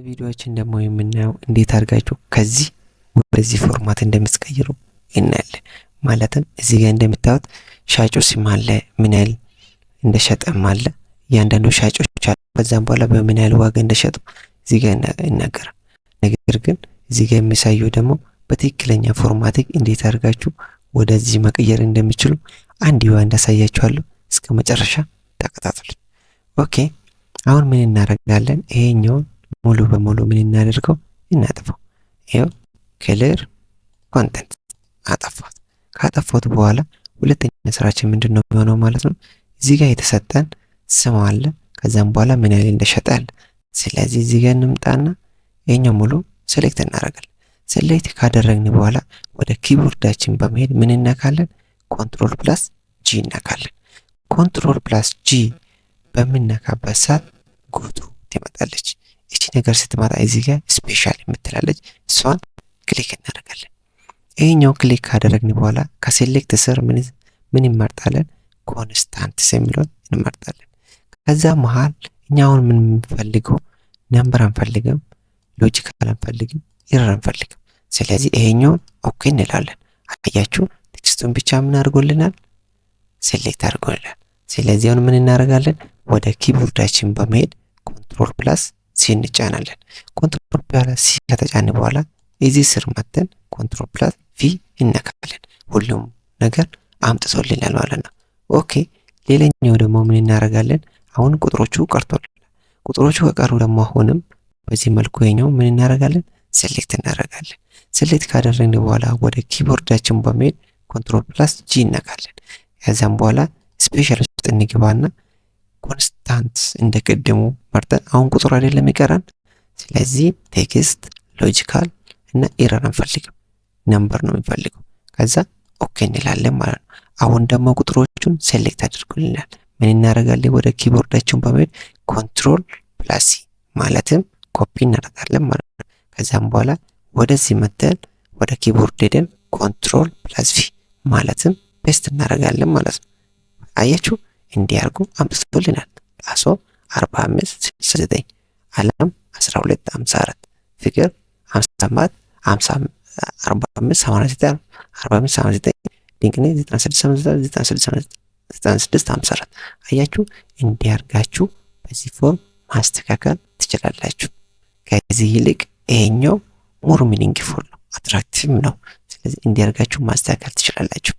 ቪዲዮዎችን ደግሞ የምናየው እንዴት አድርጋችሁ ከዚህ ወደዚህ ፎርማት እንደምትቀይሩ እናያለን። ማለትም እዚህ ጋር እንደምታዩት ሻጩ ስም አለ፣ ምን ያህል እንደሸጠም አለ፣ እያንዳንዱ ሻጮች አሉ። ከዛም በኋላ በምን ያህል ዋጋ እንደሸጡ እዚህ ጋር ይናገራል። ነገር ግን እዚህ ጋር የሚያሳየው ደግሞ በትክክለኛ ፎርማቲንግ እንዴት አድርጋችሁ ወደዚህ መቀየር እንደሚችሉ አንድ ይዋ እንዳሳያችኋለሁ። እስከ መጨረሻ ተከታተሉ። ኦኬ አሁን ምን እናደርጋለን? ይሄኛውን ሙሉ በሙሉ ምን እናደርገው? እናጥፋው። ይሄው ክሊር ኮንተንት አጠፋት። ካጠፋት በኋላ ሁለተኛ ስራችን ምንድነው የሚሆነው ማለት ነው? እዚህ ጋር የተሰጠን ስም አለ። ከዛም በኋላ ምን ያህል እንደሸጣል። ስለዚህ እዚህ ጋር እንምጣና ይሄኛው ሙሉ ሴሌክት እናደርጋለን። ሴሌክት ካደረግን በኋላ ወደ ኪቦርዳችን በመሄድ ምን እናካለን? ኮንትሮል ፕላስ ጂ እናካለን። ኮንትሮል ፕላስ ጂ በምንነካበት ሰዓት ጎቱ ትመጣለች። እቺ ነገር ስትመጣ እዚህ ጋር ስፔሻል የምትላለች እሷን ክሊክ እናደርጋለን። ይሄኛው ክሊክ ካደረግን በኋላ ከሴሌክት ስር ምን እንመርጣለን? ኮንስታንትስ የሚለውን እንመርጣለን። ከዛ መሃል እኛ አሁን ምን የምንፈልገው ነምበር አንፈልግም፣ ሎጂካል አንፈልግም፣ ኢረር አንፈልግም። ስለዚህ ይሄኛውን ኦኬ እንላለን። አያችሁ ቴክስቱን ብቻ ምን አድርጎልናል? ሴሌክት አድርጎልናል። ስለዚህ አሁን ምን እናደርጋለን? ወደ ኪቦርዳችን በመሄድ ኮንትሮል ፕላስ ሲ እንጫናለን። ኮንትሮል ፕላስ ሲ ከተጫነ በኋላ እዚህ ስር መተን ኮንትሮል ፕላስ ቪ እንነካለን። ሁሉም ነገር አምጥቶልናል ማለት ነው። ኦኬ ሌላኛው ደግሞ ምን እናደርጋለን? አሁን ቁጥሮቹ ቀርቶልናል። ቁጥሮቹ ከቀሩ ደግሞ አሁንም በዚህ መልኩ ይሄኛው ምን እናደርጋለን? ሴሌክት እናደርጋለን። ሴሌክት ካደረግን በኋላ ወደ ኪቦርዳችን በመሄድ ኮንትሮል ፕላስ ጂ እንነካለን። ከዛም በኋላ ስፔሻል ውስጥ እንግባና ኮንስታንት እንደቀደሙ መርጠን አሁን ቁጥር አይደለም ይቀራል። ስለዚህ ቴክስት፣ ሎጂካል እና ኢረር አንፈልግም፣ ነምበር ነው የሚፈልገው። ከዛ ኦኬ እንላለን ማለት ነው። አሁን ደግሞ ቁጥሮቹን ሴሌክት አድርጎልናል። ምን እናደርጋለን? ወደ ኪቦርዳችን በመሄድ ኮንትሮል ፕላስ ሲ ማለትም ኮፒ እናደርጋለን ማለት ነው። ከዛም በኋላ ወደዚህ መተን ወደ ኪቦርድ ሄደን ኮንትሮል ፕላስ ቪ ማለትም ፔስት እናደርጋለን ማለት ነው። አያችሁ እንዲያርጉ አምጥቶልናል። ጣሶ 45 69 አለም 12 54 ፍቅር 57 50 45 89 45 89 ድንቅኔ 96 54 አያችሁ እንዲያርጋችሁ በዚህ ፎርም ማስተካከል ትችላላችሁ። ከዚህ ይልቅ ይሄኛው ሞር ሚኒንግፉል ነው፣ አትራክቲቭ ነው። ስለዚህ እንዲያርጋችሁ ማስተካከል ትችላላችሁ።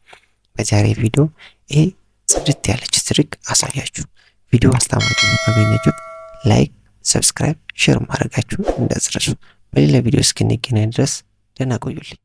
በዛሬ ቪዲዮ ይሄ ጽድት ያለች ትሪክ አሳያችሁ። ቪዲዮ አስተማሪ ነው ካገኛችሁት ላይክ፣ ሰብስክራይብ፣ ሼር ማድረጋችሁ እንዳትረሱ። በሌላ ቪዲዮ እስክንገናኝ ድረስ ደህና ቆዩልኝ።